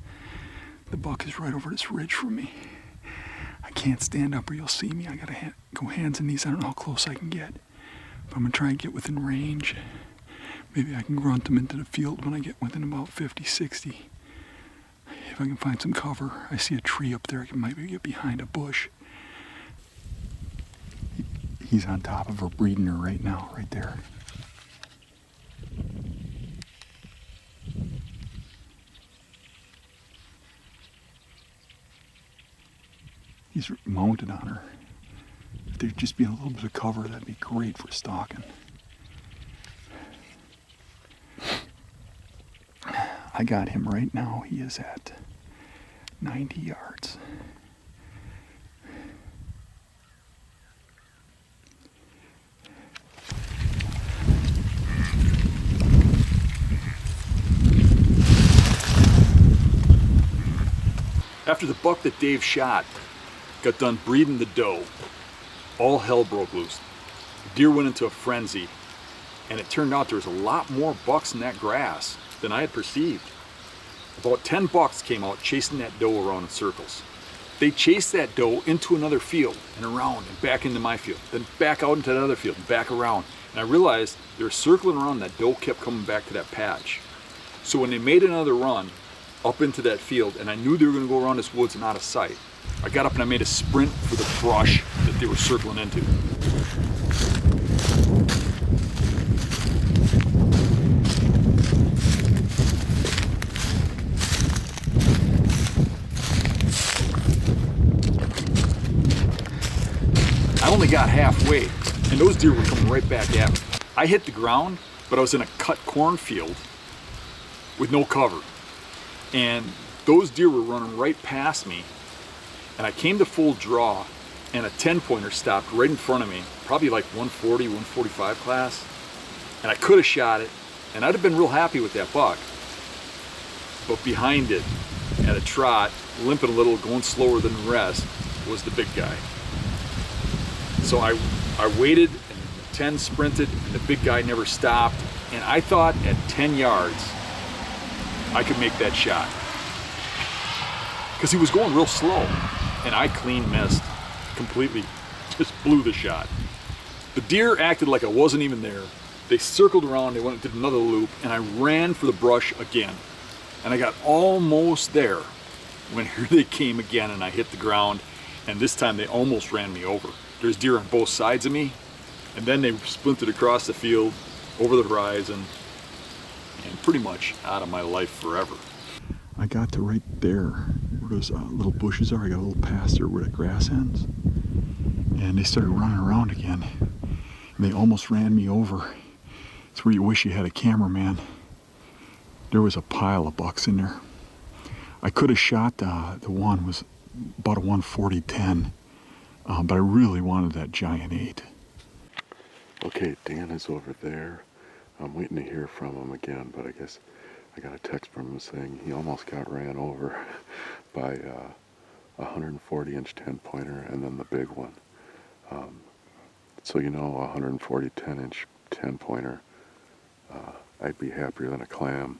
The buck is right over this ridge from me. I can't stand up or you'll see me. I gotta go hands and knees. I don't know how close I can get. But I'm gonna try and get within range. Maybe I can grunt him into the field when I get within about 50, 60. If I can find some cover. I see a tree up there. I can maybe get behind a bush. He's on top of her, breeding her right now, right there. He's mounted on her. If there'd just be a little bit of cover, that'd be great for stalking. I got him right now. He is at 90 yards. After the buck that Dave shot got done breeding the doe, all hell broke loose. The deer went into a frenzy, and it turned out there was a lot more bucks in that grass than I had perceived. About 10 bucks came out chasing that doe around in circles. They chased that doe into another field and around and back into my field, then back out into another field and back around. And I realized they were circling around, that doe kept coming back to that patch. So when they made another run up into that field, and I knew they were going to go around this woods and out of sight, I got up and I made a sprint for the brush that they were circling into. I only got halfway, and those deer were coming right back at me. I hit the ground, but I was in a cut cornfield with no cover. And those deer were running right past me, and I came to full draw, and a 10-pointer stopped right in front of me, probably like 140, 145 class, and I could have shot it, and I'd have been real happy with that buck. But behind it, at a trot, limping a little, going slower than the rest, was the big guy. So I waited, and 10 sprinted, and the big guy never stopped, and I thought at 10 yards, I could make that shot. Because he was going real slow, and I clean missed, completely, just blew the shot. The deer acted like I wasn't even there. They circled around, they went and did another loop, and I ran for the brush again. And I got almost there when here they came again, and I hit the ground, and this time they almost ran me over. There's deer on both sides of me, and then they splintered across the field, over the horizon, and pretty much out of my life forever. I got to right there where those little bushes are. I got a little past there where the grass ends, and they started running around again, and they almost ran me over. It's where you wish you had a cameraman. There was a pile of bucks in there. I could have shot the one, was about a 140-10, but I really wanted that giant 8. Okay, Dan is over there. I'm waiting to hear from him again, but I guess I got a text from him saying he almost got ran over by a 140-inch 10-pointer and then the big one. So you know, a 140 10-inch 10-pointer, I'd be happier than a clam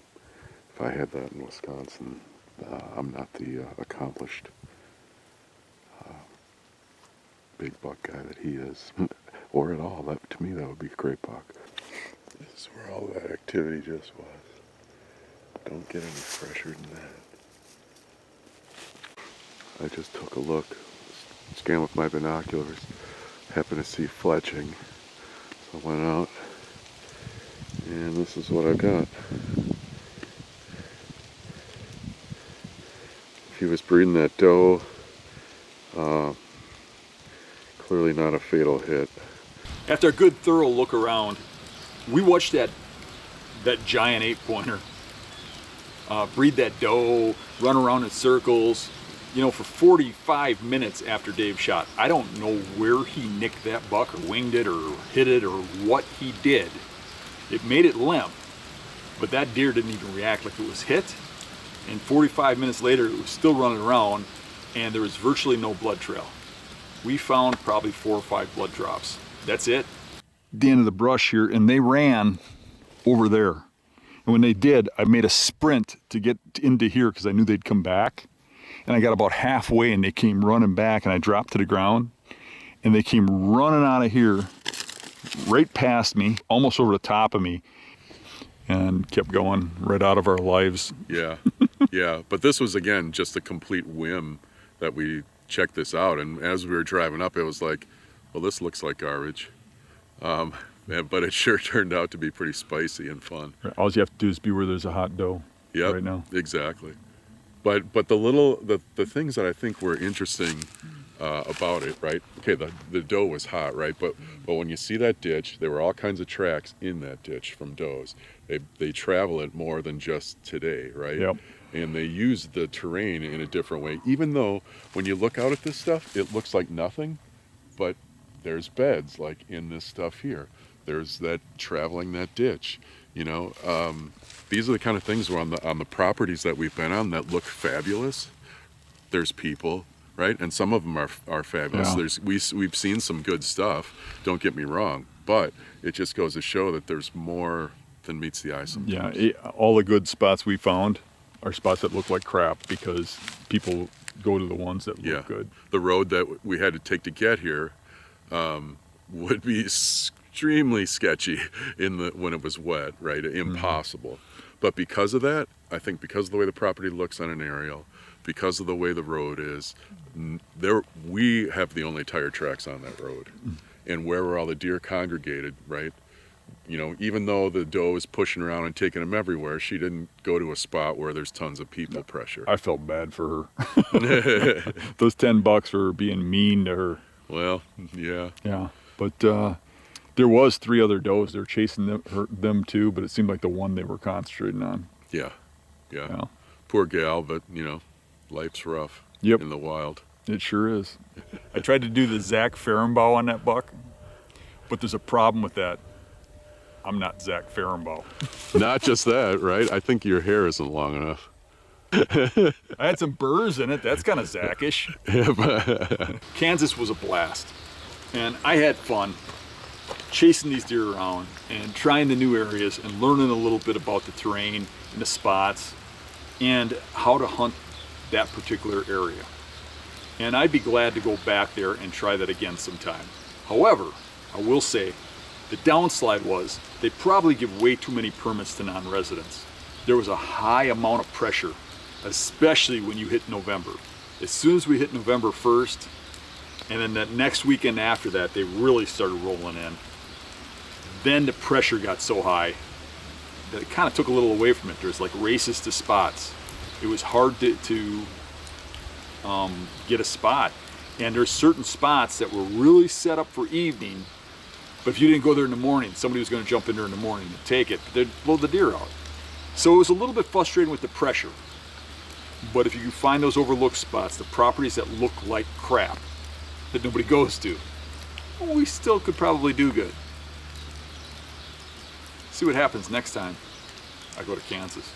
if I had that in Wisconsin. I'm not the accomplished big buck guy that he is, or at all. That, to me, that would be a great buck. This is where all that activity just was. Don't get any fresher than that. I just took a look, scanned with my binoculars, happened to see fletching, so I went out, and this is what I got. He was breeding that doe, clearly not a fatal hit. After a good thorough look around, we watched that giant 8-pointer breed that doe, run around in circles, you know, for 45 minutes after Dave shot. I don't know where he nicked that buck or winged it or hit it or what he did. It made it limp, but that deer didn't even react like it was hit. And 45 minutes later, it was still running around, and there was virtually no blood trail. We found probably 4 or 5 blood drops. That's it. the end of the brush here, and they ran over there. And when they did, I made a sprint to get into here because I knew they'd come back. And I got about halfway and they came running back, and I dropped to the ground and they came running out of here right past me, almost over the top of me, and kept going right out of our lives. Yeah, yeah. But this was, again, just a complete whim that we checked this out. And as we were driving up, it was like, well, this looks like garbage. But it sure turned out to be pretty spicy and fun. All you have to do is be where there's a hot doe right now. Exactly. But the things that I think were interesting about it, right? Okay, the doe was hot, right? But when you see that ditch, there were all kinds of tracks in that ditch from does. They travel it more than just today, right? Yep. And they use the terrain in a different way. Even though when you look out at this stuff, it looks like nothing, but there's beds like in this stuff here. There's that traveling that ditch, you know. These are the kind of things where on the properties that we've been on that look fabulous. There's people, right? And some of them are fabulous. Yeah. We've seen some good stuff. Don't get me wrong, but it just goes to show that there's more than meets the eye sometimes. Yeah, all the good spots we found are spots that look like crap because people go to the ones that look good. The road that we had to take to get here would be extremely sketchy when it was wet, right? Impossible. But because of that, I think because of the way the property looks on an aerial, because of the way the road is, we have the only tire tracks on that road. And where were all the deer congregated, right? You know, even though the doe is pushing around and taking them everywhere, she didn't go to a spot where there's tons of people pressure. I felt bad for her. Those $10 for being mean to her. Well, yeah. Yeah, but there was 3 other does. They were chasing them too, but it seemed like the one they were concentrating on. Yeah. Poor gal, but you know, life's rough in the wild. It sure is. I tried to do the Zach Fehrenbaugh on that buck, but there's a problem with that. I'm not Zach Fehrenbaugh. Not just that, right? I think your hair isn't long enough. I had some burrs in it. That's kind of Zachish. Kansas was a blast. And I had fun chasing these deer around and trying the new areas and learning a little bit about the terrain and the spots and how to hunt that particular area. And I'd be glad to go back there and try that again sometime. However, I will say, the downslide was they probably give way too many permits to non-residents. There was a high amount of pressure, especially when you hit November. As soon as we hit November 1st, and then that next weekend after that, they really started rolling in. Then the pressure got so high that it kind of took a little away from it. There's like races to spots. It was hard to get a spot. And there's certain spots that were really set up for evening, but if you didn't go there in the morning, somebody was going to jump in there in the morning and take it, but they'd blow the deer out. So it was a little bit frustrating with the pressure. But if you can find those overlooked spots, the properties that look like crap, that nobody goes to, well, we still could probably do good. See what happens next time I go to Kansas.